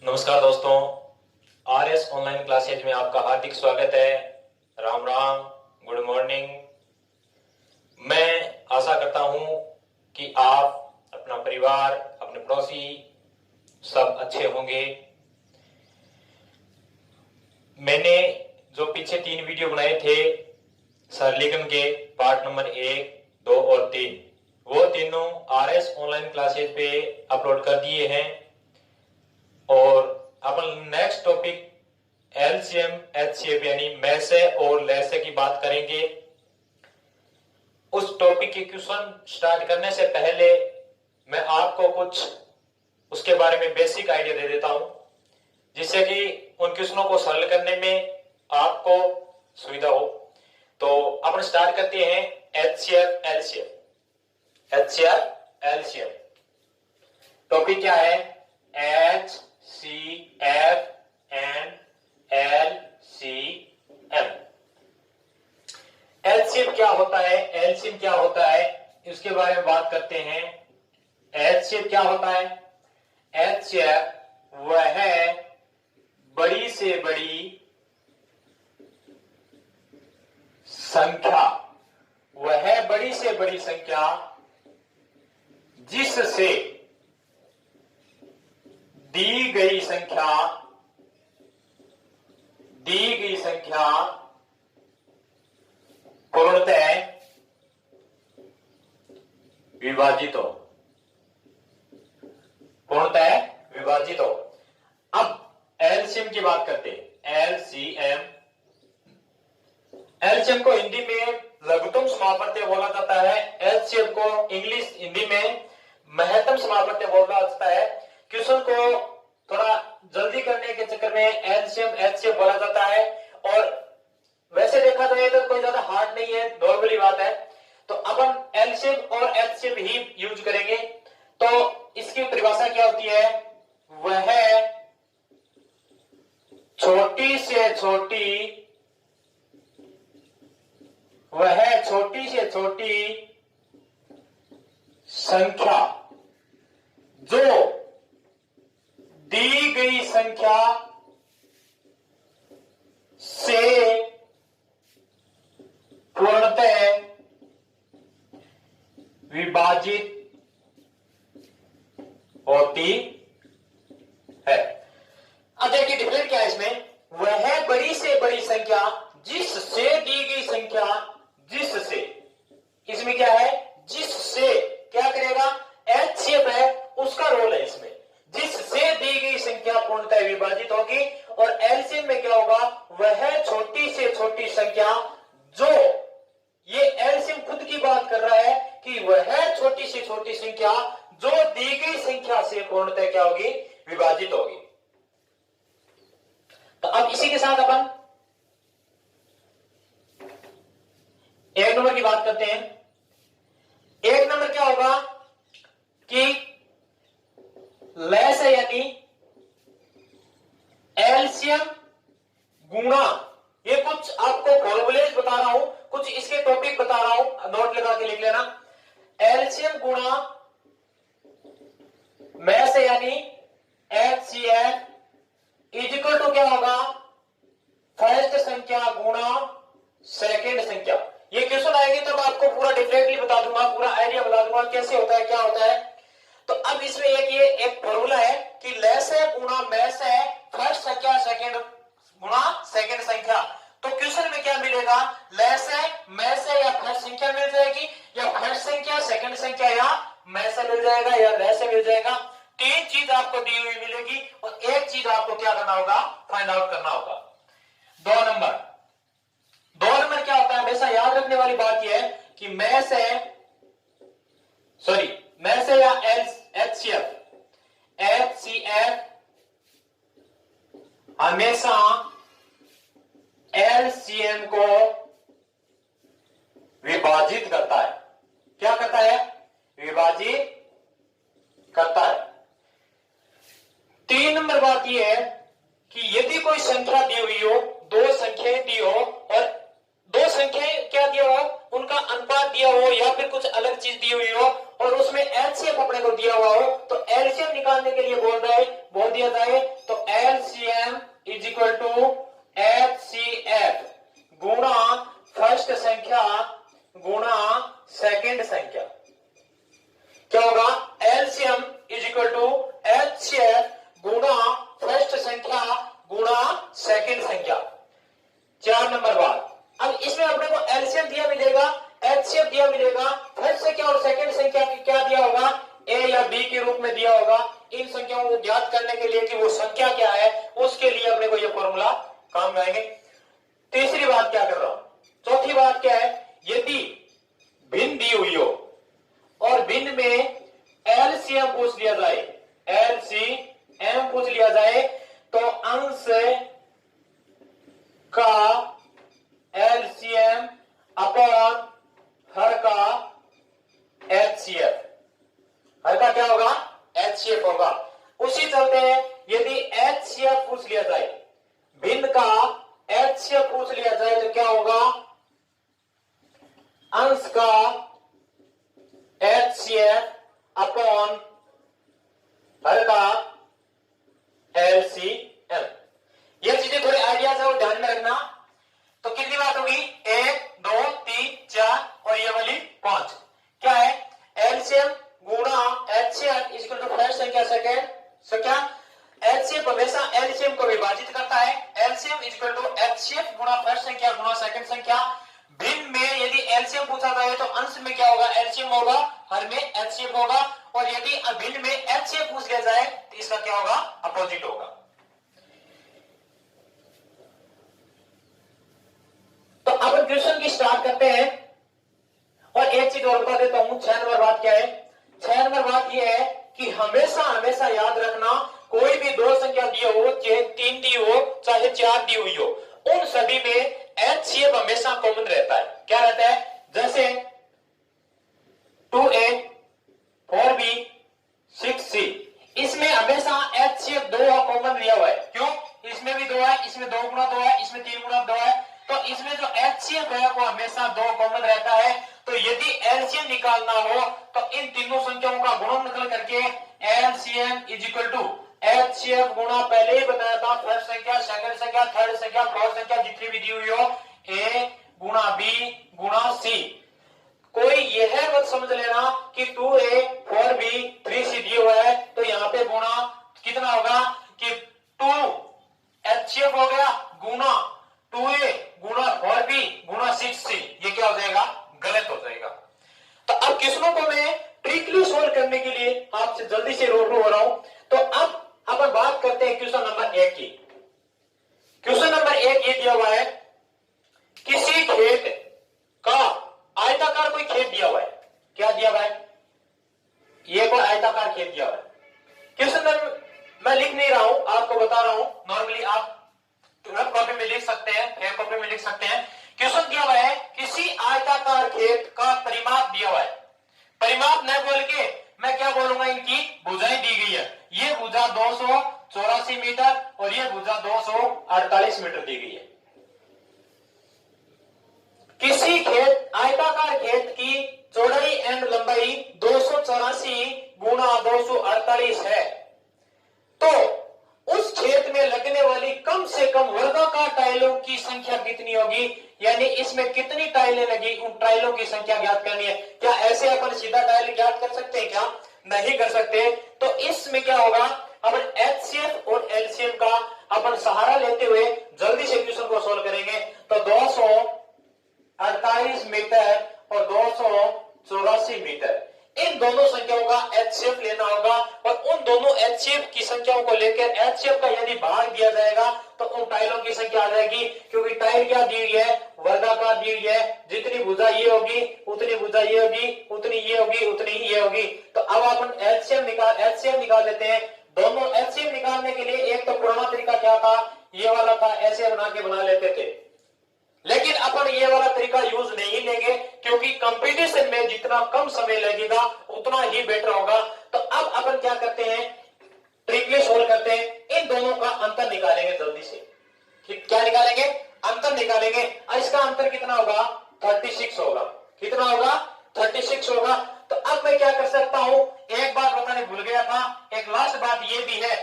नमस्कार दोस्तों, RS online classes में आपका हार्दिक स्वागत है। Ram Ram, good morning. मैं आशा करता हूं कि आप, अपना परिवार, अपने पड़ोसी सब अच्छे होंगे। मैंने जो पीछे 3 वीडियो बनाए थे सरलीकरण के पार्ट नंबर 1, 2 और 3, वो तीनों आरएस ऑनलाइन क्लासेज पे अपलोड कर दिए हैं। और अपन नेक्स्ट टॉपिक एलसीएम एचसीएफ यानी मैसे और लैसे की बात करेंगे। उस टॉपिक के क्वेश्चन स्टार्ट करने से पहले मैं आपको कुछ उसके बारे में बेसिक आइडिया दे देता हूं, जिससे कि उन क्वेश्चनों को सॉल्व करने में आपको सुविधा हो। तो अपन स्टार्ट करते हैं HCF LCM. HCF LCM topic क्या है? H C F and L C M. HCF क्या होता है, एलसीएम क्या होता है, इसके बारे में बात करते हैं। एचसीएफ क्या होता है? एचसीएफ वह है बड़ी से बड़ी संख्या, वह है बड़ी से बड़ी संख्या जिससे दी गई संख्या पूर्णतः विभाजित हो। अब एलसीएम की बात करते हैं। एलसीएम को हिंदी में लघुत्तम समापत्ति बोला जाता है। एचसीएफ को इंग्लिश हिंदी में महत्तम समापत्ति बोला जाता है। क्वेश्चन को थोड़ा जल्दी करने के चक्कर में एलसीएम एचसीएफ बोला जाता है, और वैसे देखा जाए तो कोई ज्यादा हार्ड नहीं है, नॉर्मली बात है। तो अपन एलसीएम और एचसीएफ ही यूज करेंगे। तो इसकी परिभाषा क्या होती है? वह छोटी से छोटी संख्या जो दी गई संख्या से पूर्णतः विभाजित होती है। अब देखिए डिफरेंट क्या है इसमें। वह है बड़ी से बड़ी संख्या जिससे दी गई संख्या, जिससे, इसमें क्या है? जिससे क्या करेगा? एचसीएफ है, उसका रोल है इसमें। जिससे दी गई संख्या पूर्णतः विभाजित होगी। और एलसीएम में क्या होगा? वह छोटी से छोटी संख्या जो, ये एलसीएम खुद की बात कर रहा है कि वह छोटी से छोटी संख्या जो दी गई संख्या से पूर्णतः क्या होगी? विभाजित होगी। तो अब इसी के साथ अपन 1 नंबर की बात करते हैं। 1 नंबर क्या होगा कि लैस है, यानी एलसीएम गुणा, ये कुछ आपको फॉर्मूलेज बता रहा हूं, कुछ इसके टॉपिक बता रहा हूं, नोट लगा के लिख लेना। एलसीएम गुणा मैस है, यानी एचसीएफ इज इक्वल टू क्या होगा? फर्स्ट संख्या गुणा सेकंड संख्या। ये क्वेश्चन आएंगे तो मैं आपको पूरा डिफरेंटली बता दूंगा, पूरा आइडिया बता दूंगा कैसे होता है, क्या होता है। तो अब इसमें एक फॉर्मूला है कि लैस है गुणा मैस है, फर्स्ट संख्या सेकंड गुणा सेकंड संख्या। तो क्वेश्चन में क्या मिलेगा? लैस है, मैस है, या फर्स्ट संख्या मिल जाएगी, या फर्स्ट संख्या, सेकंड संख्या, या मैस मिल जाएगा, या लैस मिल जाएगा। 3 चीज आपको दी हुई मिलेगी और एक चीज आपको क्या करना होगा? फाइंड आउट करना होगा। 2 नंबर क्या होता है? हमेशा याद रखने वाली बात यह है कि मैस है या एचसीएफ हमेशा एलसीएम को विभाजित करता है। क्या करता है? विभाजित करता है। 3 नंबर बात यह है कि यदि कोई संख्या दी हुई हो, 2 संख्याएं दी हो, और 2 संख्याएं क्या दिया हो? उनका अनुपात दिया हो, या फिर कुछ अलग चीज दी हुई हो, और उसमें एलसीएम अपने को दिया हुआ हो, तो एलसीएम निकालने के लिए बोल दिया जाए तो तीसरी बात क्या कर रहा हूं, चौथी बात क्या है, यदि भिन्न दी हुई हो और भिन्न में एलसीएम पूछ लिया जाए, एलसीएम पूछ लिया जाए, तो अंश का एलसीएम अपॉन हर का एचसीएफ, हर का क्या होगा, एचसीएफ होगा। उसी चलते यदि एचसीएफ पूछ लिया जाए, भिन्न का एचसीएफ पूछ लिया जाए, तो क्या होगा, अंश का एचसीएफ अपॉन हर का एलसीएम। ये चीजें थोड़ी आइडियाज है, वो ध्यान में रखना। तो कितनी बात होगी, 1 2 3 4 और ये वाली 5, क्या है, एलसीएम गुणा HCF is equal to first संख्या सेकंड संख्या। एलसीएम हमेशा एलसीएम को विभाजित करता है, LCM is equal to HCF गुणा फर्स्ट संख्या गुणा सेकंड संख्या। भिन्न में यदि एलसीएम पूछा जाए तो अंश में क्या होगा, एलसीएम होगा, हर में एचसीएफ होगा, और यदि भिन्न में एचसीएफ पूछ लिया जाए तो इसका क्या होगा, अपोजिट होगा। तो अब क्वेश्चन की स्टार्ट करते हैं, और एक चीज और बता देता हूं, 6 नंबर बात क्या है, 6 नंबर बात यह है कि हमेशा हमेशा याद रखना, कोई भी दो संख्या दी हो, चाहे 3 दी हो, चाहे 4 दी हुई हो, उन सभी में एचसीएफ हमेशा कॉमन रहता है। क्या रहता है, जैसे 2a 4b 6c, इसमें हमेशा एचसीएफ 2 कॉमन दिया हुआ है। क्यों, इसमें भी 2 है, इसमें 2 गुना 2 है, इसमें 3 गुना 2 है, तो इसमें जो एचसीएफ है वो हमेशा 2 कॉमन रहता है। तो यदि एलसीएम निकालना हो तो इन तीनों संख्याओं का गुणन निकल करके LCM is equal to HCF गुणा, पहले ही बताया था, फर्स्ट संख्या सेकंड संख्या थर्ड संख्या फोर्थ संख्या जितनी भी दी हुई हो, ए गुणा बी गुणा सी। कोई यह मत समझ लेना कि 2a 4b 3c दिया हुआ है तो यहां पे गुणा कितना होगा कि 2 एचसीएफ हो गया गुणा 2a गुणा 4b गुणा 6c, ये क्या हो जाएगा, गलत हो जाएगा। तो अब क्वेश्चनों को मैं ट्रिकली सोल्व करने के लिए आपसे जल्दी से रूबरू हो रहा हूं। तो अब अपन बात करते हैं क्वेश्चन नंबर 1 की। क्वेश्चन नंबर 1 ये दिया हुआ है, किसी खेत का आयताकार कोई खेत दिया हुआ है, क्या दिया हुआ है, ये कोई आयताकार खेत दिया हुआ है। क्वेश्चन मैं लिख नहीं रहा हूं, आपको बता रहा हूं, नॉर्मली आप रफ कॉपी में लिख सकते हैं, फेयर कॉपी में लिख सकते हैं। क्वेश्चन दिया हुआ है, किसी आयताकार खेत का परिमाप दिया हुआ है, परिमाप न बोल के मैं क्या बोलूंगा, इनकी भुजाएं दी गई है, ये भुजा 284 मीटर और ये भुजा 248 मीटर दी गई है। किसी खेत आयताकार खेत की चौड़ाई एंड लंबाई 284 गुणा 248 है, तो उस खेत में लगने वाली कम से कम वर्गाकार टाइलों की संख्या कितनी होगी, यानी इसमें कितनी टाइलें लगी, उन टाइलों की संख्या ज्ञात करनी है। क्या ऐसे अपन सीधा टाइल ज्ञात कर सकते हैं, क्या नहीं कर सकते। तो इसमें क्या होगा, अपन एचसीएफ और एलसीएम का अपन सहारा लेते हुए जल्दी से क्वेश्चन को सोल्व करेंगे। तो 248 मीटर और 284 मीटर, इन दोनों संख्याओं का एचसीएफ लेना होगा, और उन दोनों एचसीएफ की संख्याओं को लेकर एचसीएफ का यदि भाग दिया जाएगा तो उन टाइलों की संख्या आ जाएगी, क्योंकि टाइल क्या दी हुई है, वर्गाकार दी हुई है, जितनी भुजा ये होगी उतनी भुजा ये होगी, उतनी ये होगी उतनी ही ये होगी। तो अब अपन एचसीएफ निकाल लेते हैं। दोनों एचसीएफ निकालने के लिए एक तो पुराना तरीका क्या था, ये वाला था, ऐसे बना लेते थे, लेकिन अपन ये वाला तरीका यूज नहीं लेंगे, क्योंकि कंपटीशन में जितना कम समय लगेगा उतना ही बेटर होगा। तो अब अपन क्या करते हैं, ट्रिकली सोल्व करते हैं, इन दोनों का अंतर निकालेंगे जल्दी से। क्या निकालेंगे, अंतर निकालेंगे, और इसका अंतर कितना होगा, 36 होगा। कितना होगा, 36 होगा। तो अब मैं क्या कर सकता हूं, एक बात बताने भूल गया था, एक लास्ट बात ये भी है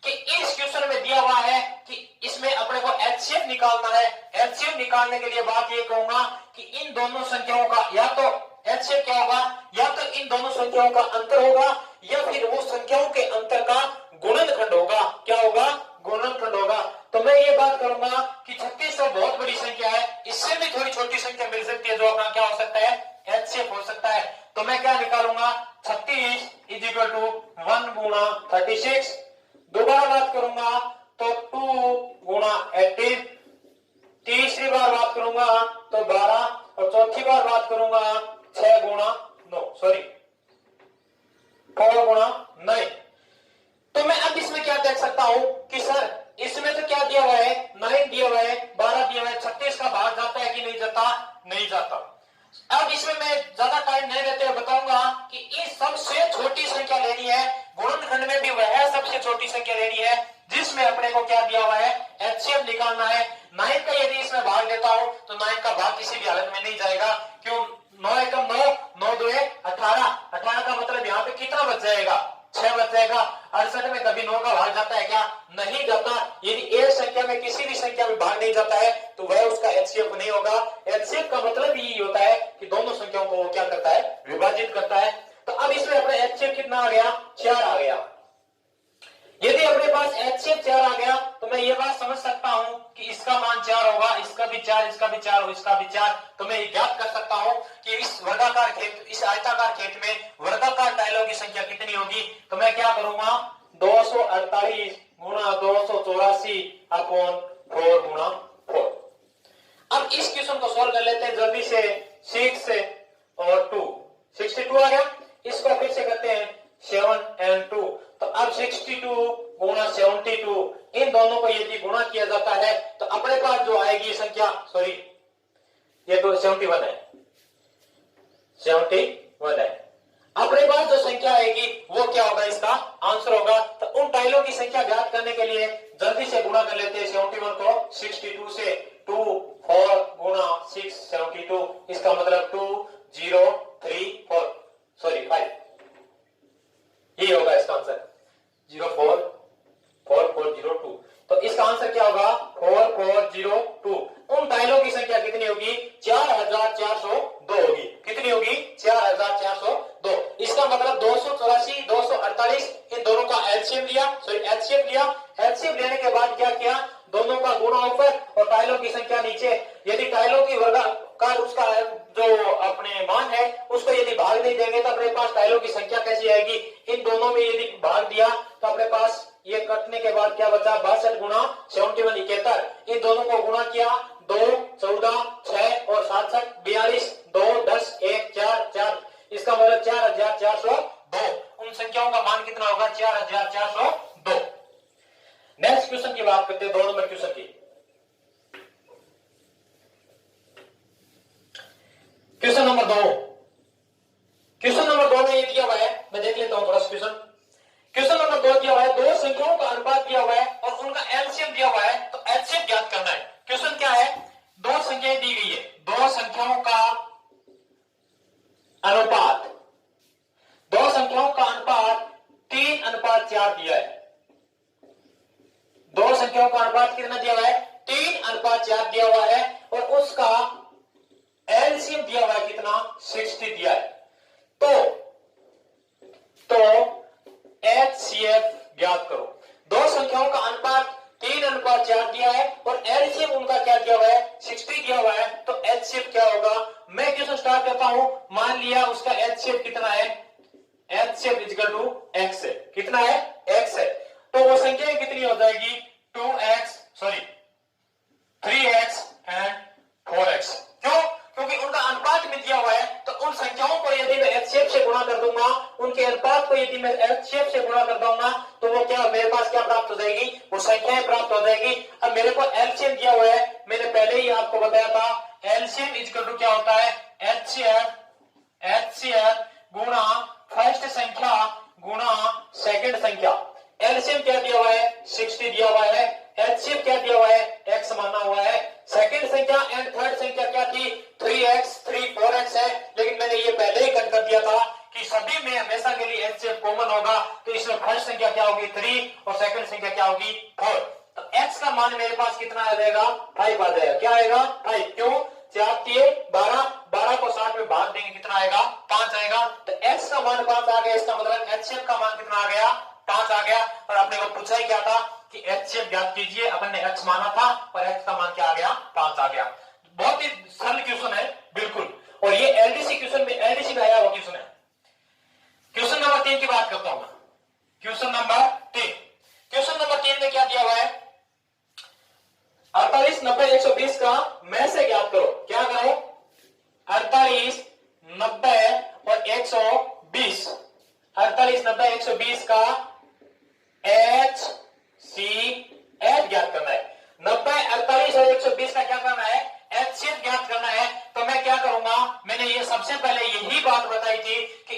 कि इस क्वेश्चन में दिया हुआ है कि इसमें अपने को एचसीएफ निकालना है। एचसीएफ निकालने के लिए बात ये कहूंगा कि इन दोनों संख्याओं का या तो एचसीएफ क्या होगा, या तो इन दोनों संख्याओं का अंतर होगा, या फिर वो संख्याओं के अंतर का गुणनखंड होगा। क्या होगा, गुणनखंड होगा। तो मैं ये बात करूंगा कि 3600 बहुत बड़ी संख्या है, इससे भी थोड़ी छोटी संख्या मिल सकती है जो अपना क्या हो सकता है, एचसीएफ हो सकता है। तो मैं क्या निकालूंगा, 36 इज इक्वल टू 1 गुणा 36। दोबारा बात करूंगा तो 2 गुणा 18। तीसरी बात करूंगा तो 12, और चौथी बार बात करूंगा 6 गुणा 9, सॉरी 4 गुणा 9। तो मैं अब इसमें क्या देख सकता हूं कि सर इसमें तो क्या दिया हुआ है, 9 दिया हुआ है, 12 दिया हुआ है, 36 का भाग जाता है कि नहीं जाता, नहीं जाता। अब इसमें मैं ज्यादा टाइम नहीं लेते हुए बताऊंगा कि इस सबसे छोटी संख्या लेनी है, गुणनखंड में भी वह सबसे छोटी संख्या लेनी है जिसमें अपने को क्या दिया हुआ है, एचसीएफ निकालना है। 9 का यदि इसमें भाग देता हूं तो 9 का भाग किसी भी हालत में नहीं जाएगा, क्यों, 9 एकम 9, 9 2 18, 18 का मतलब यहाँ पे कितना बच जाएगा, 6 बच जाएगा। 68 में कभी 9 का भाग जाता है क्या, नहीं जाता। यदि एक संख्या में किसी भी संख्या में भाग नहीं जाता है तो वह उसका एचसीएफ नहीं होगा। एचसीएफ का मतलब यही होता है कि दोनों संख्याओं को वो क्या करता है, विभाजित करता है। तो अब इसमें अपना एचसीएफ कितना आ गया, 4 आ गया। यदि अपने पास एचसीएफ 4 आ गया तो मैं ये बात समझ सकता हूं कि इसका मान 4 होगा, इसका भी 4, इसका भी 4 और इसका भी 4। तो मैं ये ज्ञात कर सकता हूं कि इस वर्गाकार खेत, इस आयताकार खेत में वर्गाकार टाइलों की संख्या कितनी होगी। तो मैं क्या करूंगा, 248 गुणा 284 अपॉन 4 गुणा 4। अब इस क्वेश्चन को सॉल्व कर लेते हैं जल्दी से। 6 और 2, 62 आ गया। इसको फिर से करते हैं 7 और 2। तो अब 62 गुणा 72, इन दोनों को यदि गुणा किया जाता है तो अपने पास जो आएगी संख्या, सॉरी ये तो 71 है, 71 है। अपने पास जो संख्या आएगी वो क्या होगा, इसका आंसर होगा। तो उन टाइलों की संख्या ज्ञात करने के लिए जल्दी से गुणा कर लेते हैं 71 को 62 से। 2 4 गुणा 6 72, इसका मतलब 2 0 3 4, सॉरी 5, ये होगा इसका आंसर 0 4 4 4 0 2। तो इसका आंसर क्या होगा, 4 4 0 2। उन टाइलों की संख्या कितनी होगी, 4402 होगी। कितनी होगी, 4402। इसका मतलब 284 248, इन दोनों का एलसीएम लिया, सॉरी एचसीएफ लिया। एचसीएफ लेने के बाद क्या किया, दोनों का गुणा ऊपर और टाइलों की संख्या नीचे। यदि टाइलों की वर्गाकार उसका जो अपने मान है उसको यदि भाग नहीं देंगे तो अपने पास टाइलों की संख्या कैसी आएगी। इन दोनों में यदि भाग दिया तो अपने पास ये कटने के बाद क्या बचा, 62 गुणा 71 71। इन दोनों को गुणा किया, 2 14 6 और 7 7 42, 2 10 1 4 4, इसका मतलब 4402। उन संख्याओं का मान कितना होगा, 4402। नेक्स्ट क्वेश्चन की बात करते हैं, 2 नंबर क्वेश्चन की। क्वेश्चन नंबर 2, क्वेश्चन नंबर 2 में ये दिया हुआ है, मैं देख लेता हूं थोड़ा क्वेश्चन। क्वेश्चन नंबर 2 दिया हुआ है, दो संख्याओं का अनुपात दिया हुआ है और उनका एलसीएम दिया हुआ है, तो एचसीएफ ज्ञात करना है। क्वेश्चन क्या है, दो संख्याएं दी गई है, दो संख्याओं का अनुपात, दो संख्याओं का अनुपात 3:4 दिया है। दो संख्याओं का अनुपात कितना दिया हुआ है, 3:4 दिया हुआ है और उसका एलसीएम दिया हुआ है कितना, 60 दिया है। तो एचसीएफ ज्ञात करो। दो संख्याओं का अनुपात 3:4 दिया है और एलसीएम उनका क्या दिया हुआ है, 60 दिया हुआ है। तो एचसीएफ क्या होगा, मैं क्वेश्चन स्टार्ट करता हूं। मान लिया उसका एचसीएफ कितना है, एचसीएफ इक्वल टू एक्स है। कितना है, एक्स है। तो वो संख्या कितनी हो जाएगी, 2x, sorry 3x and 4x। क्यों, क्योंकि उनका अनुपात में दिया हुआ है। तो उन संख्याओं को यदि मैं एचसीएफ से गुणा कर दूंगा, उनके अनुपात को यदि मैं एचसीएफ से गुणा कर दूंगा तो वो क्या, मेरे पास क्या प्राप्त हो जाएगी, वो संख्याएं प्राप्त हो जाएगी। अब मेरे को एलसीएम दिया हुआ है, मैंने पहले ही आपको बताया था एलसीएम इक्वल टू क्या होता है, एचसीएफ गुणा फर्स्ट संख्या गुणा सेकंड संख्या। एलसीएम क्या दिया हुआ है, 60 दिया हुआ है। एचसीएफ क्या दिया हुआ है, x माना हुआ है। सेकंड संख्या एंड थर्ड संख्या क्या थी, 3x 3 4x है। लेकिन मैंने ये पहले ही कट कर दिया था कि सभी में हमेशा के लिए एचसीएफ कॉमन होगा। तो इसमें फर्स्ट संख्या क्या होगी, 3 और सेकंड संख्या क्या होगी, 4। तो x का मान मेरे पास कितना आ जाएगा, 5 आ जाएगा। क्या आएगा, 5। क्यों, 4 3 12, 12 को 60 में भाग देंगे कितना आएगा, 5 आएगा। तो x का मान 5 आ गया, इसका मतलब एचसीएफ का मान कितना आ गया, 5 आ गया। और आपने को पूछा ही क्या था कि एचसीएफ ज्ञात कीजिए, अपन ने x माना था और x का मान क्या आ गया, 5 आ गया। बहुत ही सरल क्वेश्चन है बिल्कुल। और ये एलडीसी क्वेश्चन में, एलडीसी में आया हुआ क्वेश्चन है। क्वेश्चन नंबर 3 की बात करता हूं मैं। क्वेश्चन नंबर 3, क्वेश्चन नंबर 3 में क्या दिया हुआ है, 48 90 120 का मैं से ज्ञात करो। 90 120 का एच सी एफ ज्ञात करना है। 90 48 और 120 का क्या करना है, एचसीएफ ज्ञात करना है। तो मैं क्या करूंगा, मैंने ये सबसे पहले यही बात बताई थी कि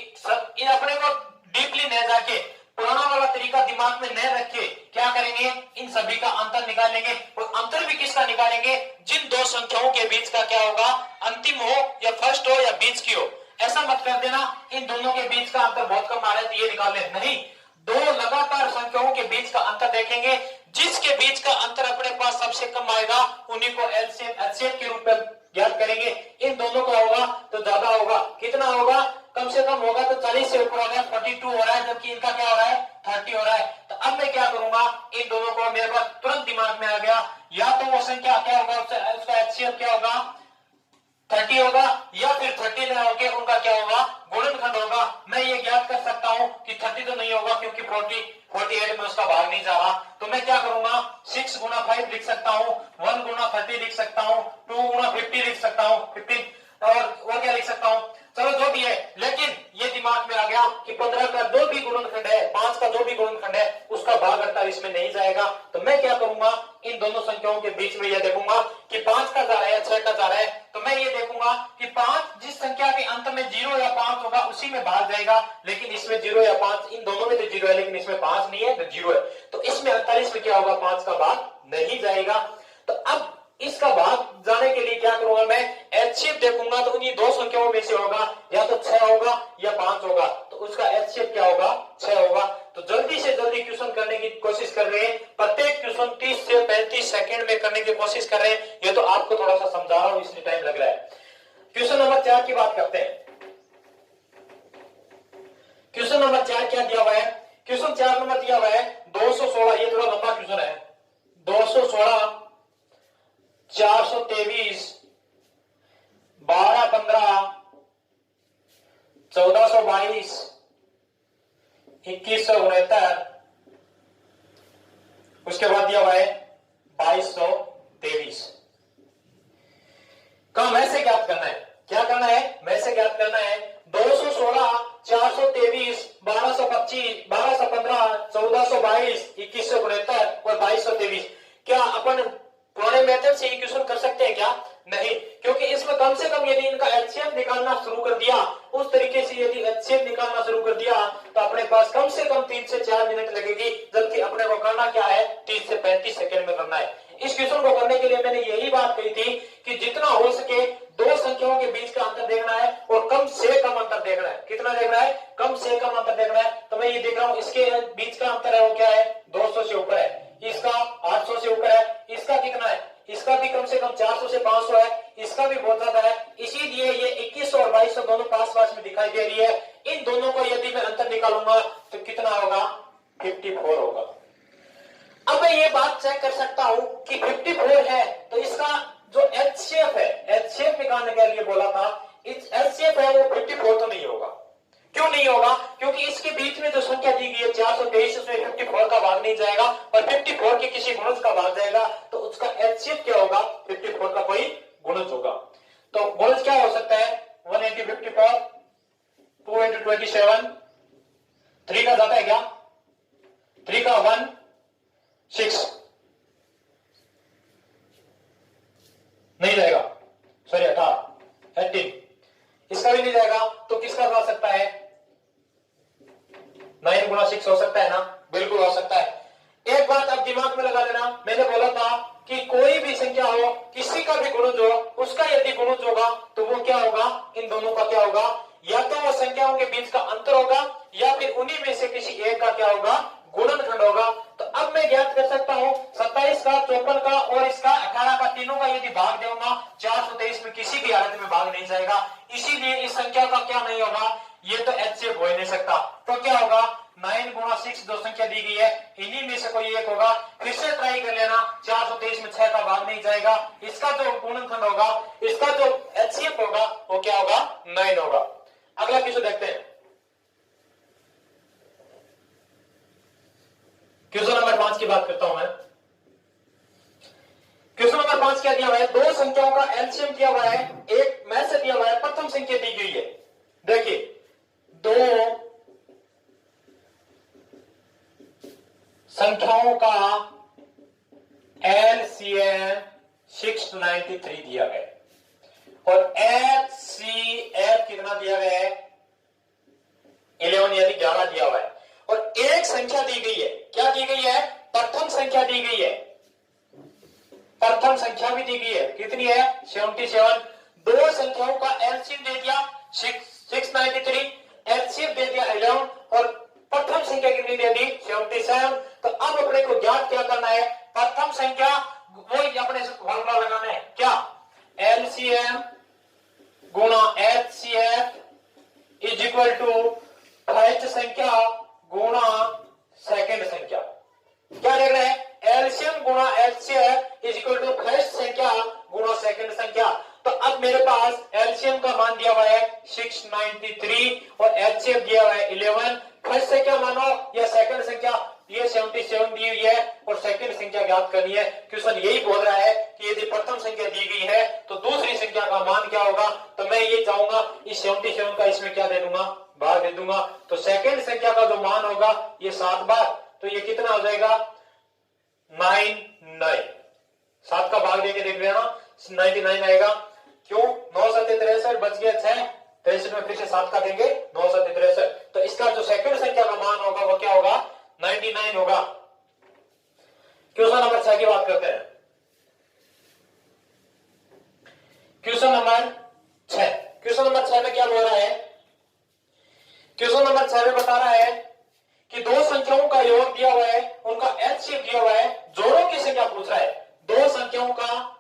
इन अपने को डीपली न जाके पुराना वाला तरीका दिमाग में न रखे, क्या करेंगे, इन सभी का अंतर निकालेंगे। और अंतर भी किसका निकालेंगे, जिन दो संख्याओं के बीच का क्या होगा, अंतिम हो या फर्स्ट हो या बीच की हो। ऐसा मत कर देना इन दोनों के बीच का अंतर बहुत कम आ रहा है तो ये निकाल ले, नहीं, दो लगातार संख्याओं के बीच का अंतर देखेंगे, जिसके बीच का अंतर अपने पास सबसे कम आएगा उन्हीं को एचसीएफ के रूप में ज्ञात करेंगे। इन दोनों का होगा तो ज्यादा होगा, कितना होगा, कम से कम होगा तो 40 से ऊपर हो गया, 42 हो रहा है, जबकि इनका क्या हो रहा है, 30 हो रहा है। तो अब मैं क्या करूंगा, इन दोनों को, मेरे पास तुरंत दिमाग में आ गया, या तो वो संख्या क्या होगा, उसका एचसीएफ क्या होगा, 30 होगा, या फिर 30 में होके उनका क्या होगा, गुणनखंड होगा। मैं ये ज्ञात कर सकता हूं कि 30 तो नहीं होगा क्योंकि 48 में उसका भाग नहीं जा रहा। तो मैं क्या करूंगा, 6 गुना 5 लिख सकता हूं, 1 गुना 30 लिख सकता हूं, 2 गुना 50 लिख सकता हूं, 15 और क्या लिख सकता हूं, चलो जो भी है। लेकिन ये दिमाग में आ गया कि 15 का जो भी गुणनखंड है, 5 का जो भी गुणनखंड है, उसका भाग 48 में नहीं जाएगा। तो मैं क्या करूंगा, इन दोनों संख्याओं के बीच में यह देखूंगा कि 5 का जा रहा है, 6 का जा रहा है। तो मैं ये देखूंगा कि 5 जिस संख्या के अंत में 0 या 5 होगा उसी में भाग जाएगा, लेकिन इसमें 0 या 5, इन दोनों में तो 0 है लेकिन इसमें 5 नहीं है तो 0 है। तो इसमें 48 में क्या होगा, 5 का भाग नहीं जाएगा। तो अब इसका भाग जाने के लिए क्या करूंगा, मैं एचसीएफ देखूंगा तो उन्हीं दो संख्याओं में से होगा, या तो 6 होगा या 5 होगा, तो उसका एचसीएफ क्या होगा, 6 होगा। तो जल्दी से जल्दी क्वेश्चन करने की कोशिश कर रहे हैं, प्रत्येक क्वेश्चन 30 से 35 सेकंड में करने की कोशिश कर रहे हैं। ये तो आपको थोड़ा सा समझा रहा हूं इसलिए टाइम लग रहा है। क्वेश्चन नंबर 4 की बात करते हैं। क्वेश्चन नंबर 4 क्या दिया हुआ है, क्वेश्चन 4 नंबर दिया हुआ है 216, ये थोड़ा लंबा क्वेश्चन है। 216 423 1215 1422 2169, उसके बाद दिया हुआ है 2223 का मैसे ज्ञात करना है। क्या करना है, मैसे ज्ञात करना है। 216 423 1225 1215 1422 2169 और 2223। क्या अपन पुराने मेथड से इक्वेशन कर सकते हैं क्या, नहीं, क्योंकि इसमें कम से कम यदि इनका एचसीएफ निकालना शुरू कर दिया, उस तरीके से यदि एचसीएफ निकालना शुरू कर दिया तो अपने पास कम से कम 3 से 4 मिनट लगेगी, जबकि अपने को करना क्या है, 30 से 35 सेकंड में करना है। इस क्वेश्चन को करने के लिए मैंने यही बात कही थी कि जितना हो सके दो संख्याओं के बीच का अंतर देखना है और कम से कम अंतर देखना है। कितना देखना है, कम से कम अंतर देखना है। तो मैं ये देख रहा हूं इसके बीच का अंतर है वो क्या है, 200 से ऊपर है, इसका 800 से ऊपर है, इसका कितना है, इसका भी कम से कम 400 से 500 है, इसका भी बहुत ज्यादा है। इसीलिए ये 2100 और 2200 दोनों पास पास में दिखाई दे रही है। इन दोनों को यदि मैं अंतर निकालूंगा तो कितना होगा, 54 होगा। अब मैं ये बात चेक कर सकता हूं कि 54 है तो इसका जो एचसीएफ है, एचसीएफ निकालने के लिए बोला था, इस एचसीएफ है वो 54 तो नहीं होगा। क्यों नहीं होगा, क्योंकि इसके बीच में जो संख्या दी गई है 423, उसमें 54 का भाग नहीं जाएगा और 54 के किसी गुणज का भाग जाएगा, तो उसका एचसीएफ क्या होगा, 54 का कोई गुणज होगा। तो गुणज क्या हो सकता है, 1 into 54, 2 into 27, 3 का जाता है क्या, 3 का 1 6 नहीं जाएगा, सॉरी 18, इसका भी नहीं जाएगा। तो किसका जा सकता है, 9 गुना 6 हो सकता है ना, बिल्कुल हो सकता है। एक बात अब दिमाग में लगा लेना, मैंने बोला था कि कोई भी संख्या हो, किसी का भी गुणज हो, उसका यदि गुणज होगा तो वो क्या होगा, इन दोनों का क्या होगा, या तो वो संख्याओं के बीच का अंतर होगा या फिर उन्हीं में से किसी एक का क्या होगा, गुणनखंड होगा। तो अब मैं ज्ञात कर सकता हूं 27 का, 54 का और इसका 18 का, तीनों का यदि भाग दूंगा 423 में किसी भी हालत में भाग नहीं जाएगा। इसीलिए इस संख्या का क्या नहीं होगा, ये तो एचसीएफ हो ही नहीं सकता। तो क्या होगा, 9 गुना 6 जो संख्या दी गई है इन्हीं में से कोई एक होगा। फिर से ट्राई कर लेना, 423 में 6 का भाग नहीं जाएगा, इसका जो गुणनखंड होगा, इसका जो एचसीएफ होगा वो क्या होगा, 9 होगा। अगला क्वेश्चन देखते हैं, क्वेश्चन नंबर 5 की बात करता हूं मैं। क्वेश्चन नंबर 5 क्या दिया हुआ है, दो संख्याओं का एलसीएम दिया हुआ है, एक में से दिया हुआ है, प्रथम संख्या दी गई है, देखिए 2 संख्याओं का LCM 693 दिया गया और HCF कितना दिया गया है 11 यानी 11 दिया हुआ है और एक संख्या दी गई है। क्या दी गई है? प्रथम संख्या दी गई है। प्रथम संख्या भी दी गई है, कितनी है 77। दो संख्याओं का एलसीएम दे दिया 693, एचसीएफ दे दिया 11 और प्रथम संख्या कितनी दे दी 77। तो अब अपने को ज्ञात क्या करना है? प्रथम संख्या वही अपने फॉर्मूला लगाना है, क्या एलसीएम गुणा HCF is equal to first संख्या गुणा सेकंड संख्या। क्या देख रहे हैं? एलसीएम गुणा HCF is equal to first संख्या गुणा सेकंड संख्या। तो अब मेरे पास एलसीएम का मान दिया हुआ है 693 और एचसीएफ दिया हुआ है 11। फर्स्ट संख्या मानो या सेकंड संख्या, ये 77 दी हुई है और सेकंड संख्या ज्ञात करनी है। क्वेश्चन यही बोल रहा है कि यदि प्रथम संख्या दी गई है तो दूसरी संख्या का मान क्या होगा। तो मैं ये चाहूंगा इस 77 का इसमें क्या दे दूंगा, भाग दे दूंगा। तो सेकंड संख्या का जो मान होगा ये 7 बार, तो ये कितना हो जाएगा 99। 7 का भाग देके देख लेना 99 आएगा। क्यों 9 7 63 बच गया 6, 63 में फिर से 7 का देंगे 9 7 63। तो इसका जो सेकंड संख्या का मान होगा वो क्या होगा 99 होगा। क्वेश्चन नंबर 6 की बात करते हैं। क्वेश्चन नंबर 6, क्वेश्चन नंबर 6 में क्या बोल रहा है? क्वेश्चन नंबर 6 में बता रहा है कि दो संख्याओं का योग दिया हुआ है, उनका एचसीएफ दिया हुआ है, जोड़ों की संख्या पूछ रहा है। दो संख्याओं का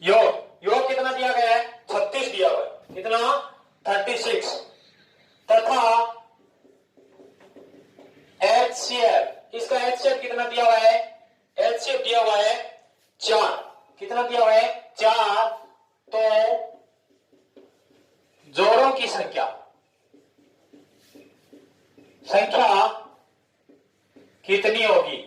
योग कितना दिया गया है 36 दिया हुआ है, कितना 36 तथा एचसीएफ, इसका एचसीएफ कितना दिया हुआ है? एचसीएफ दिया हुआ है 4, कितना दिया हुआ है 4। तो जोड़ों की संख्या कितनी होगी?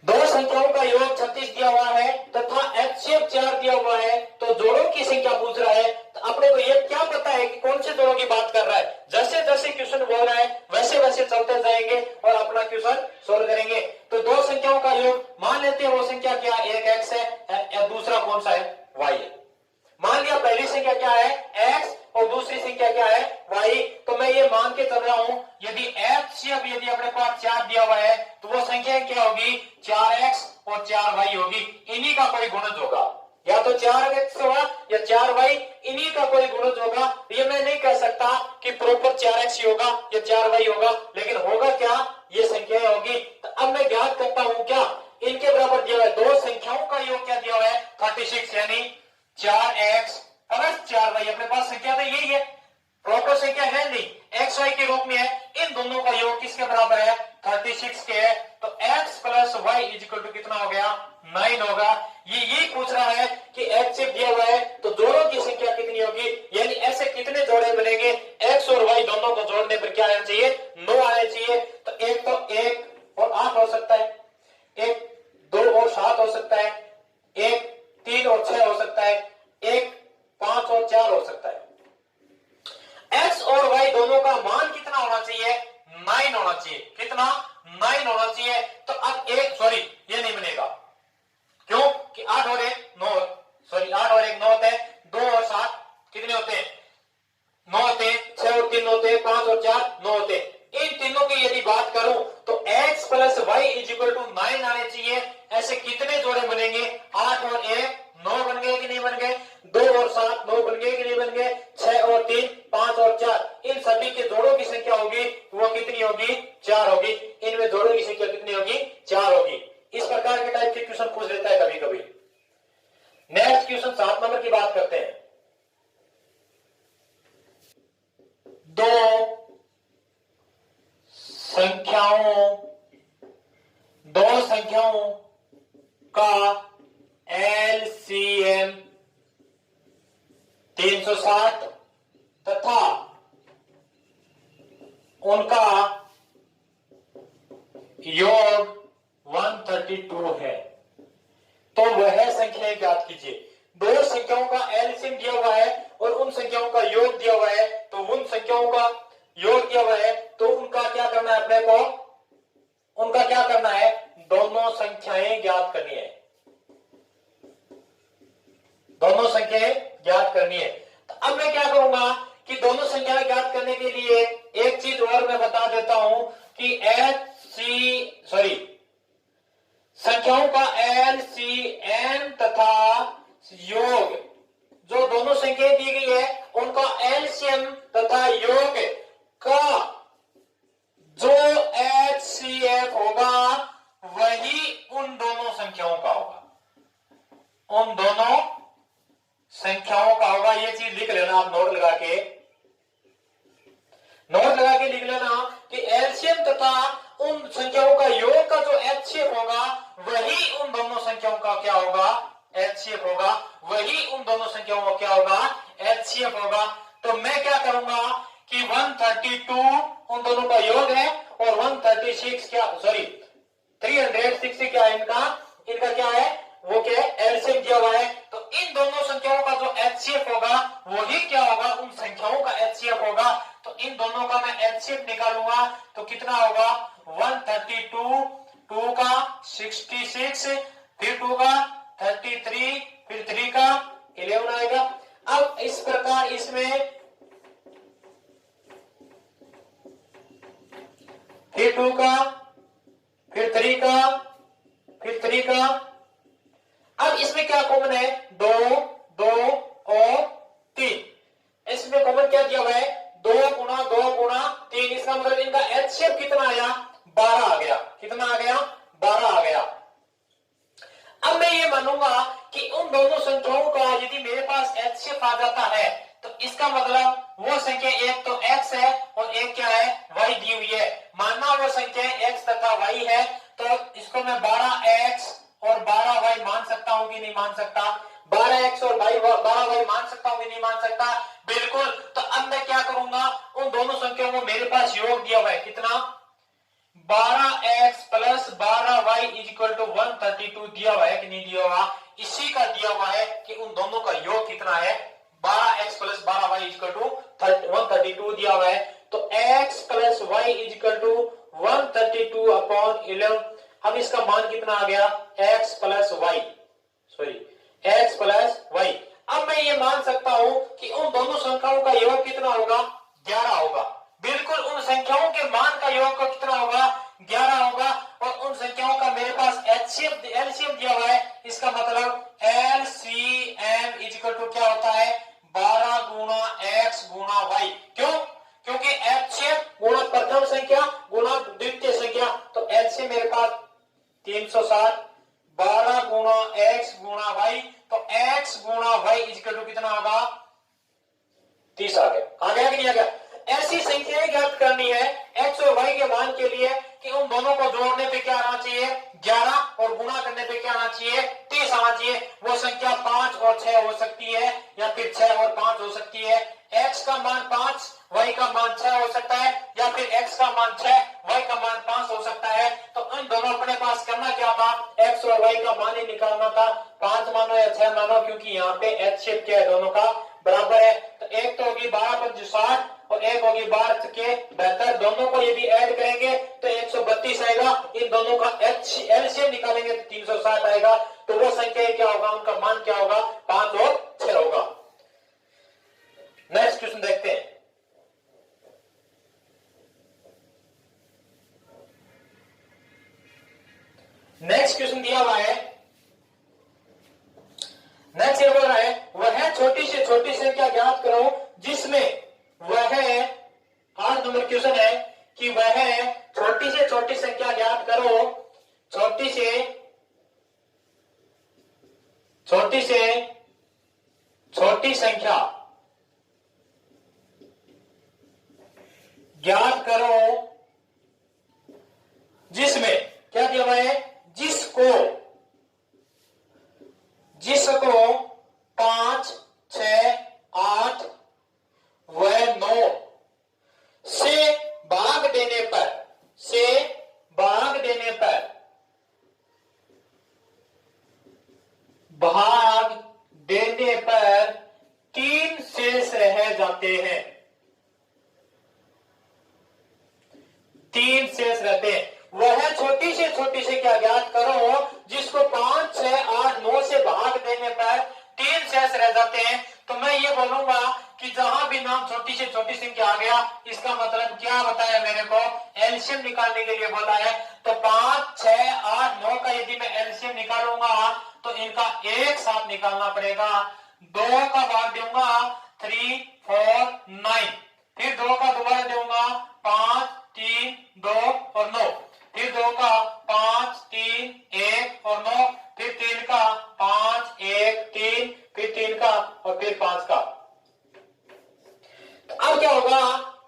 दो संख्याओं का योग 36 दिया हुआ है तथा एचसीएफ 4 दिया हुआ है, तो जोड़ों की संख्या पूछ रहा है। तो अपने को ये क्या पता है कि कौन से जोड़ों की बात कर रहा है? जैसे जैसे क्वेश्चन बोल रहा है वैसे वैसे चलते जाएंगे और अपना क्वेश्चन सोल्व करेंगे। तो दो संख्याओं का योग मान लेते हैं, वो संख्या क्या, एक एक्स है या दूसरा कौन सा है वाई है। मान लिया पहली संख्या क्या है एक्स और दूसरी संख्या क्या है वाई। तो मैं ये मान के चल रहा हूं यदि एचसीएफ यदि अपने पास 4 दिया हुआ है तो वो संख्या क्या होगी 4x और 4y होगी। इन्हीं का कोई गुणज होगा, या तो 4x होगा या 4y, इन्हीं का कोई गुणज होगा। ये मैं नहीं कह सकता कि प्रॉपर 4x ही होगा या 4y होगा, लेकिन होगा क्या ये संख्याएं होगी। तो अब मैं ज्ञात करता हूं क्या इनके बराबर दिया हुआ है। दो संख्याओं का योग क्या दिया हुआ है 36 यानी 4x प्लस 4y। अपने पास संख्या तो यही है, प्रॉपर संख्या है नहीं, एक्स वाई के रूप में है। इन दोनों का योग किसके बराबर है 36 के है। तो x plus y is equal to कितना हो गया 9 होगा। ये पूछ रहा है कि x से दिया हुआ है तो जोड़ों की संख्या कितनी होगी, यानी ऐसे कितने जोड़े बनेंगे x और y दोनों को जोड़ने पर क्या आना चाहिए 9 आना चाहिए। तो एक तो 1 और 8 हो सकता है, 1 2 और 7 हो सकता है, 1 3 और 6 हो सकता है, 1 5 और 4 हो सकता है। x और y दोनों का मान कितना होना चाहिए 9 होना चाहिए, कितना 9 होना चाहिए। तो अब ये नहीं बनेगा, क्यों कि 8 और 1 9, 8 और 1 9 होते हैं, 2 और 7 कितने होते हैं 9 होते हैं, 6 और 3 होते हैं, 5 और 4 9 होते हैं। इन तीनों की यदि बात करूं तो x plus y is equal to 9 आने चाहिए। ऐसे कितने जोड़े बनेंगे 8 और 1 9 बन गए कि नहीं बन गए, 2 और 7 9 बन गए कि नहीं बन गए, 6 और 3 5 और 4। इन सभी के जोड़ों की संख्या होगी वो कितनी होगी 4 होगी। इनमें जोड़ों की संख्या कितनी होगी 4 होगी। इस प्रकार के टाइप के क्वेश्चन पूछ लेता है कभी कभी। नेक्स्ट क्वेश्चन 7 नंबर की बात करते हैं। दो संख्याओं का एलसीएम 360 तथा उनका योग 132 है, तो वह संख्याएं ज्ञात कीजिए। दो एलसीएम दिया हुआ है और उन संख्याओं का योग दिया हुआ है, तो उन संख्याओं का योग दिया हुआ है तो उनका क्या करना है अपने को, उनका क्या करना है, दोनों संख्याएं ज्ञात करनी है, दोनों संख्याएं ज्ञात करनी है। तो अब मैं क्या करूंगा कि दोनों संख्याएं ज्ञात करने के लिए एक चीज और मैं बता देता हूं कि संख्याओं का एलसीएम तथा योग, जो दोनों संख्याएं दी गई है उनका एलसीएम तथा योग का जो एचसीएफ होगा वही उन दोनों संख्याओं का होगा, उन दोनों संख्याओं का होगा। ये चीज लिख लेना आप, नोट लगा के लिख लेना कि एलसीएम तथा उन संख्याओं का योग का जो एचसीएफ होगा वही उन दोनों संख्याओं का क्या होगा, एचसीएफ होगा, वही उन दोनों संख्याओं का क्या होगा, एचसीएफ होगा। तो मैं क्या करूंगा कि 132 उन दोनों का योग है और 136 क्या, सॉरी 360 क्या है इनका क्या है, वो क्या है, एलसीएम दिया हुआ है। तो इन दोनों संख्याओं का जो एचसीएफ होगा वही क्या होगा, उन संख्याओं का एचसीएफ होगा। तो इन दोनों का मैं एचसीएफ निकालूंगा तो कितना होगा, 132, 2 का 66, फिर 2 का 33, फिर 3 का 11 आएगा। अब इस प्रकार इसमें फिर 2 का, फिर 3 का, फिर 3 का। अब इसमें क्या कॉमन है, 2, 2 और 3। इसमें कॉमन क्या दिया हुआ है, 2 गुणा 2 गुणा 3। इसका मतलब इनका एचसीएफ कितना आया, 12 आ गया। कितना आ गया, 12 आ गया। अब मैं ये मानूंगा कि उन दोनों संख्याओं का यदि मेरे पास एचसीएफ आ जाता है तो इसका मतलब वो संख्या एक तो x है और एक क्या है, y दी हुई है। मानना वो संख्या x तथा y है तो इसको मैं 12x और 12y मान सकता हूं कि नहीं मान सकता, 12x और 12y मान सकता हूं कि नहीं मान सकता, बिल्कुल। तो अब मैं क्या करूंगा, उन दोनों संख्याओं को मेरे पास योग दिया हुआ है कितना, 12x plus 12y is equal to 132 दिया हुआ है कि नहीं दिया हुआ, इसी का दिया हुआ है कि उन दोनों का योग कितना है, 12x plus 12y is equal to 132 दिया हुआ है। तो x plus y is equal to 132 upon 11। अब इसका मान कितना आ गया, x plus y, x plus y। अब मैं ये मान सकता हूं कि उन दोनों संख्याओं का योग कितना होगा, 11 होगा। बिल्कुल, उन संख्याओं के मान का योग का कितना होगा, 11 होगा। और उन संख्याओं का मेरे पास एलसीएम दिया हुआ है, इसका मतलब एलसीएम इज इक्वल टू क्या होता है, 12 गुणा x गुणा y। क्यों, क्योंकि एचसीएफ गुणा प्रथम संख्या गुणा द्वितीय संख्या, तो एलसीएम मेरे पास 360, 12 गुणा x गुणा y, तो x गुणा y इज इक्वल टू कितना होगा, 30 आ गया कि नहीं आ गया। ऐसी संख्याएं ज्ञात करनी है x और y के मान के लिए कि उन दोनों को जोड़ने पे क्या आना चाहिए, 11, और गुणा करने पे क्या आना चाहिए, 30 आना चाहिए। वो संख्या 5 और 6 हो सकती है या फिर 6 और 5 हो सकती है। x का मान 5, y का मान 6 हो सकता है, या फिर x का मान 6, y का मान 5 हो सकता है। तो इन दोनों अपने पास करना क्या था, x और y का मान ही निकालना था, 5 मानो या 6 मानो, क्योंकि यहाँ पे एचसीएफ क्या है, दोनों का बराबर है। तो एक तो होगी 12 पंच 60 और एक होगी 12 के 72। दोनों को यदि ऐड करेंगे तो 132 आएगा। इन दोनों का एलसीएम निकालेंगे तो 360 आएगा। तो वो संख्या क्या होगा, उनका मान क्या होगा, 5 और 6 होगा। नेक्स्ट क्वेश्चन देखते हैं। नेक्स्ट क्वेश्चन दिया हुआ है, नेक्स्ट ये बोल रहा है, वह छोटी से छोटी संख्या ज्ञात करो जिसमें वह 8 नंबर क्वेश्चन है कि वह छोटी से छोटी संख्या ज्ञात करो, छोटी से छोटी संख्या ज्ञात करो जिसमें क्या दिया हुआ है, जिसको 5, 6, 8 व 9 से भाग देने पर 3 शेष रहते हैं। वह छोटी से छोटी संख्या ज्ञात करो जिसको 5, 6, 8, 9 से भाग देने पर 3 शेष रह जाते हैं। तो मैं ये बोलूंगा कि जहां भी नाम छोटी से छोटी संख्या आ गया, इसका मतलब क्या बताया मेरे को, एलसीएम निकालने के लिए बोला है। तो 5, 6, 8, 9 का यदि मैं एलसीएम निकालूंगा तो इनका एक साथ निकालना पड़ेगा। 2 का भाग दूंगा 3, 4, 9, फिर 2 का दोबारा दूंगा 5, 3, 2 और 9, फिर 2 का 5, 3, 1 और 9, फिर 3 का 5, 1, 3, फिर 3 का और फिर 5 का। तो अब क्या होगा,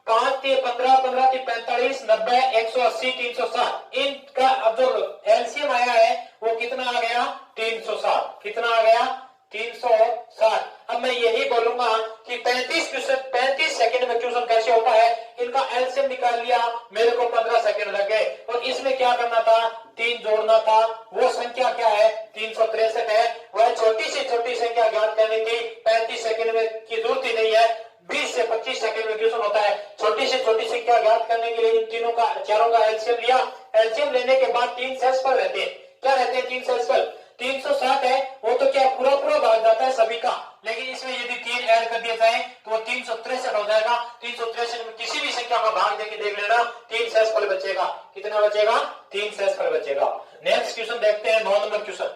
5 3 15, 15 3 45, 90, 180, 360, इनका अब जो एलसीएम आया है वो कितना आ गया, 360। कितना आ गया, 360। अब मैं यही बोलूंगा कि 35 सेकंड में क्वेश्चन कैसे होता है, इनका एलसीएम निकाल लिया, मेरे को 15 सेकंड लगे और इसमें क्या करना था, 3 जोड़ना था। वो संख्या क्या है, 363 है। वह छोटी से छोटी संख्या ज्ञात करनी थी, 35 सेकंड में की जरूरत ही नहीं है, 20 से 25 सेकंड में क्वेश्चन होता है। छोटी से छोटी संख्या ज्ञात करने के लिए इन तीनों का, चारों का एलसीएम लिया। एलसीएम लेने के बाद 3 शेषफल रहते हैं। क्या रहते हैं 3 शेषफल, 360 है वो तो क्या पूरा पूरा भाग जाता है सभी का, लेकिन इसमें यदि 3 ऐड कर दिया जाए तो वो 363 हो जाएगा। 363 में किसी भी संख्या का भाग देके देख लेना, 3 शेषफल बचेगा। कितना बचेगा, 3 शेषफल बचेगा। नेक्स्ट क्वेश्चन देखते हैं, 9 नंबर क्वेश्चन।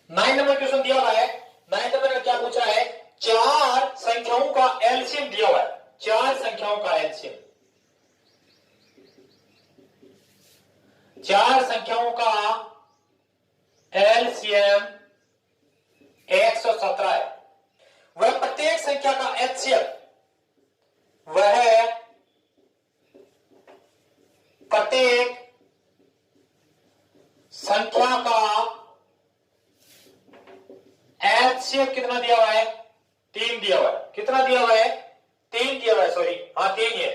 9 नंबर क्वेश्चन दिया हुआ है। 9 नंबर में क्या पूछा है, 4 संख्याओं का एलसीएम दिया हुआ है। 4 संख्याओं का एलसीएम, 4 संख्याओं का एलसीएम 117 है। वह प्रत्येक संख्या का एचसीएफ, वह प्रत्येक संख्या का एचसीएफ कितना दिया हुआ है, 3 दिया हुआ है। कितना दिया हुआ है, 3 दिया हुआ है, सॉरी हाँ 3 है।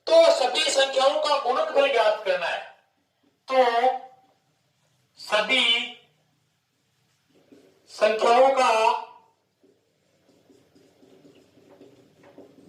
तो सभी संख्याओं का गुणनफल ज्ञात करना है। तो सभी संख्याओं का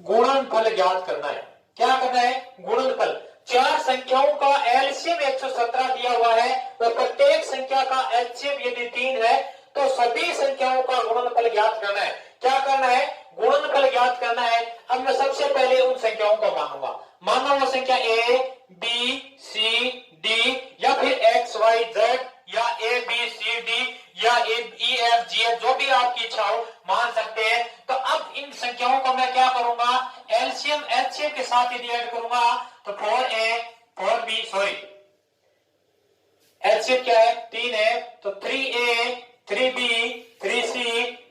गुणनफल ज्ञात करना है। क्या करना है, गुणनफल। 4 संख्याओं का एलसीएम 117 दिया हुआ है, तो प्रत्येक संख्या का एलसीएम यदि 3 है तो सभी संख्याओं का गुणनफल ज्ञात करना है। क्या करना है, गुणनफल ज्ञात करना है। अब मैं सबसे पहले उन संख्याओं को मानूंगा। मानो वो संख्या ए बी सी डी या फिर एक्स वाई जेड या ए बी सी डी या ई एफ जी एच, जो भी आपकी इच्छा हो मान सकते हैं। तो अब इन संख्याओं को मैं क्या करूंगा, एलसीएम एचसीएम के साथ यदि ऐड करूंगा तो 4a 4b, सॉरी एचसीएम क्या है, 3 है, तो 3a 3b 3c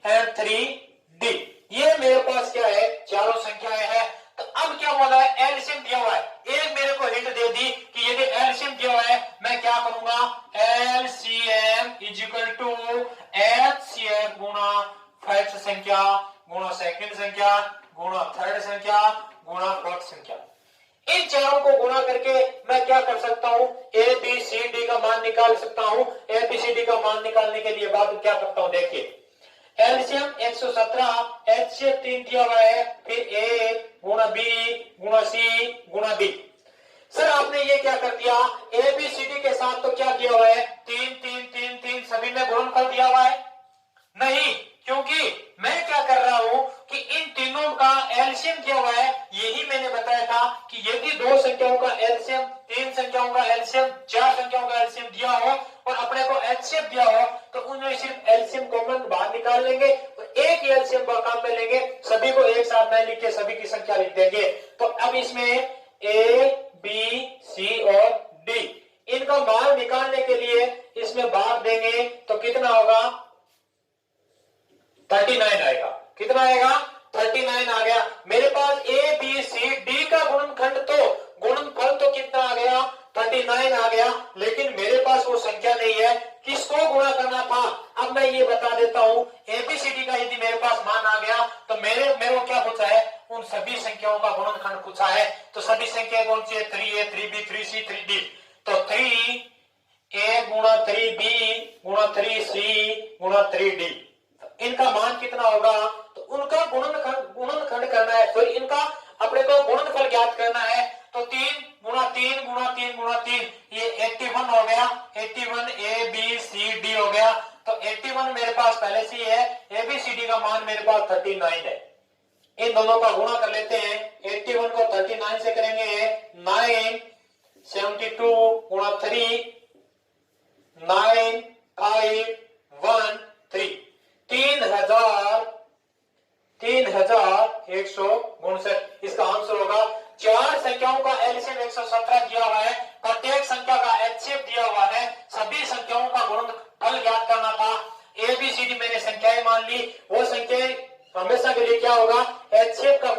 and 3d। ये मेरे पास क्या है, चारों संख्याएं हैं। तो अब क्या बोला है, एलसीएम दिया हुआ है। एक मेरे को हिंट दे दी कि यदि एलसीएम दिया हुआ है मैं क्या करूंगा, LCM is equal to HCF गुणा फर्स्ट संख्या गुणा सेकंड संख्या गुणा थर्ड संख्या गुणा फोर्थ संख्या। इन चारों को गुणा करके मैं क्या कर सकता हूं, ए बी सी डी का मान निकाल सकता हूं। ए बी सी डी का मान निकालने के लिए बाद क्या करता हूं, देखिए एलसीएम 117, एचसीएफ 3 दिया हुआ है, फिर ए गुणा बी गुणा सी गुणा डी। सर आपने ये क्या कर दिया, ए बी सी डी के साथ तो क्या दिया हुआ है, 3 3 3 3 सभी में गुणनफल दिया हुआ है नहीं, क्योंकि मैं क्या कर रहा हूं कि इन तीनों का एलसीएम दिया हुआ है। यही मैंने बताया था कि यदि 2 संख्याओं का एलसीएम, 3 संख्याओं का एलसीएम, 4 संख्याओं का एलसीएम दिया हो और अपने को एचसीएफ दिया हो तो उनमें सिर्फ एलसीएम कॉमन बाहर निकाल लेंगे और एक ही एलसीएम का काम में लेंगे, सभी को एक साथ नहीं लिख के सभी की संख्या लिख देंगे। तो अब इसमें ए बी सी और डी, इनका मान निकालने के लिए इसमें भाग देंगे तो कितना होगा, 39 आएगा। कितना आएगा, 39 आ गया। मेरे पास ए बी सी डी का गुणनफल तो कितना आ गया, 39 आ गया, लेकिन मेरे पास वो संख्या नहीं है, किसको गुणा करना था। अब मैं ये बता देता हूं, एबीसीडी का यदि मेरे पास मान आ गया तो मेरे को क्या पूछा है, उन सभी संख्याओं का गुणनखंड पूछा है। तो सभी संख्या कौन सी है, 3a 3b 3c 3d। तो 3a गुणा 3b गुणा 3c गुणा 3d, इनका मान कितना होगा, तो उनका गुणनखंड करना है, तो इनका अपने को गुणनफल ज्ञात हो गया 81, ए बी सी डी हो गया। तो 81 मेरे पास पहले से ही है, ए बी सी डी का मान मेरे पास 39 है। इन दोनों का गुणा कर लेते हैं। 81 को 39 से करेंगे 9, 72 गुणा 3, 9, 5, 1, 3, 3159। इसका आंसर होगा। चार संख्याओं का एलसीएम 117 दिया हुआ है, प्रत्येक संख्या का एचसीएफ दिया हुआ है, सभी संख्याओं का गुणनफल ज्ञात करना था। एबीसीडी मैंने संख्याएं मान ली, वो संख्याएं हमेशा के लिए क्या होगा, एचसीएफ का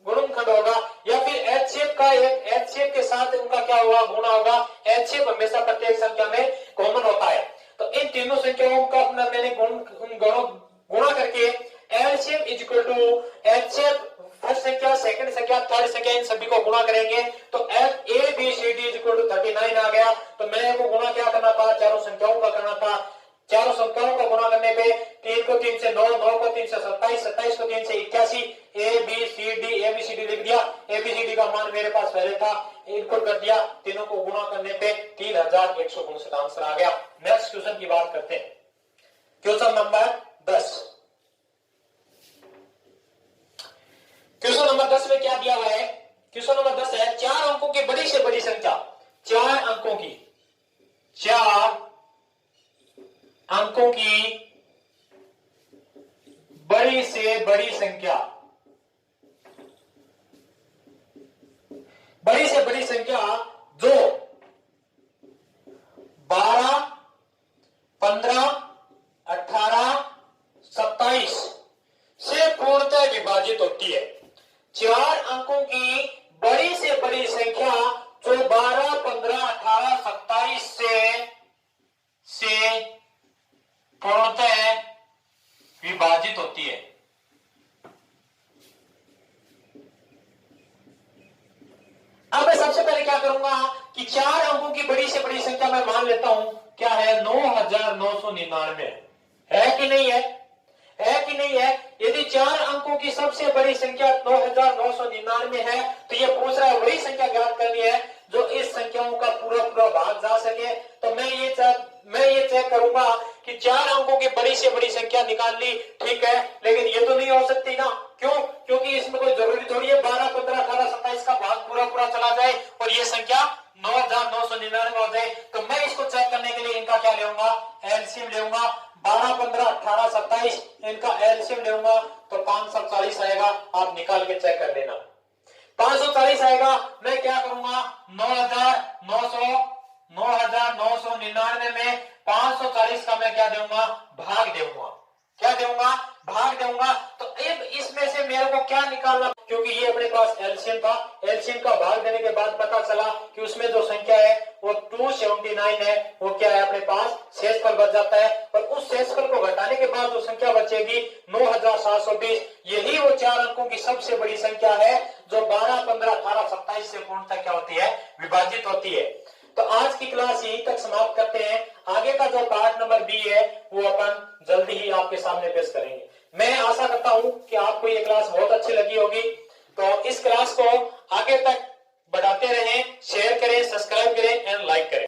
गुणनखंड होगा, या फिर एचसीएफ का एक एचसीएफ के साथ उनका क्या होगा, गुणा होगा। एचसीएफ हमेशा प्रत्येक संख्या में कॉमन होता है। तो इन तीनों संख्याओं का अपना मैंने गुणा करके LCM is equal to HCF, first संख्या, सेकंड संख्या, थर्ड संख्या, इन सभी को गुणा करेंगे तो f a b c d is equal to 39 आ गया। तो मेरे को गुणा क्या करना था, चारों संख्याओं का करना था। चारों संख्याओं का गुणा करने पे 3 को 3 से 9, 9 को 3 से 27, 27 को 3 से 81, a b c d, a b c d लिख दिया। ए बी सी डी का मान मेरे पास पहले था, इनपुट कर दिया, तीनों को गुणा करने पे 3159 आंसर आ गया। नेक्स्ट क्वेश्चन की बात करते हैं, क्वेश्चन नंबर 10। क्वेश्चन नंबर 10 में क्या दिया हुआ है, क्वेश्चन नंबर 10 है 4 अंकों की बड़ी से बड़ी संख्या, 4 अंकों की, 4 अंकों की बड़ी से बड़ी संख्या, बड़ी से बड़ी संख्या जो 12, 15, 18, 27 से पूर्णतः विभाजित होती है। 4 अंकों की बड़ी से बड़ी संख्या जो 12, 15, 18, 27 से पूर्णतः विभाजित होती है। अब मैं सबसे पहले क्या करूंगा कि 4 अंकों की बड़ी से बड़ी संख्या मैं मान लेता हूं, क्या है, 9999 है कि नहीं है, है कि नहीं है। यदि 4 अंकों की सबसे बड़ी संख्या 9999 है तो ये पूछ रहा है वही संख्या ज्ञात करनी है जो इस संख्याओं का पूरा पूरा भाग जा सके। तो मैं ये चेक करूंगा कि 4 अंकों की बड़ी से बड़ी संख्या निकाल ली, ठीक है, लेकिन ये तो नहीं हो सकती ना, क्यों, क्योंकि इसमें कोई जरूरी थोड़ी है 12, 15, 18, 27 का भाग पूरा पूरा चला जाए और ये संख्या 9999 हो जाए। तो मैं इसको चेक करने के लिए इनका क्या लेऊंगा, एलसीएम लेऊंगा। 12, 15, 18, 27 इनका एलसीएम लेऊंगा तो 540 आएगा। आप निकाल के चेक कर लेना, 540 आएगा। मैं क्या करूंगा, 9999 में 540 का मैं क्या दूंगा, भाग दूंगा, क्या दूंगा, भाग दूंगा। तो अब इसमें से मेरे को क्या निकालना, क्योंकि ये अपने पास एलसीएम था, एलसीएम का भाग देने के बाद पता चला कि उसमें जो संख्या है वो 279 है, वो क्या है अपने पास शेषफल बच जाता है, और उस शेषफल को घटाने के बाद जो संख्या बचेगी 9720, यही वो 4 अंकों की सबसे बड़ी संख्या है जो 12, 15, 18, 27 से पूर्णतः क्या होती है, विभाजित होती है। तो आज की क्लास यहीं तक समाप्त करते हैं। आगे का जो पार्ट नंबर बी है वो अपन जल्दी ही आपके सामने पेश करेंगे। मैं आशा करता हूं कि आपको ये क्लास बहुत अच्छी लगी होगी। तो इस क्लास को आगे तक बढ़ाते रहें, शेयर करें, सब्सक्राइब करें एंड लाइक करें।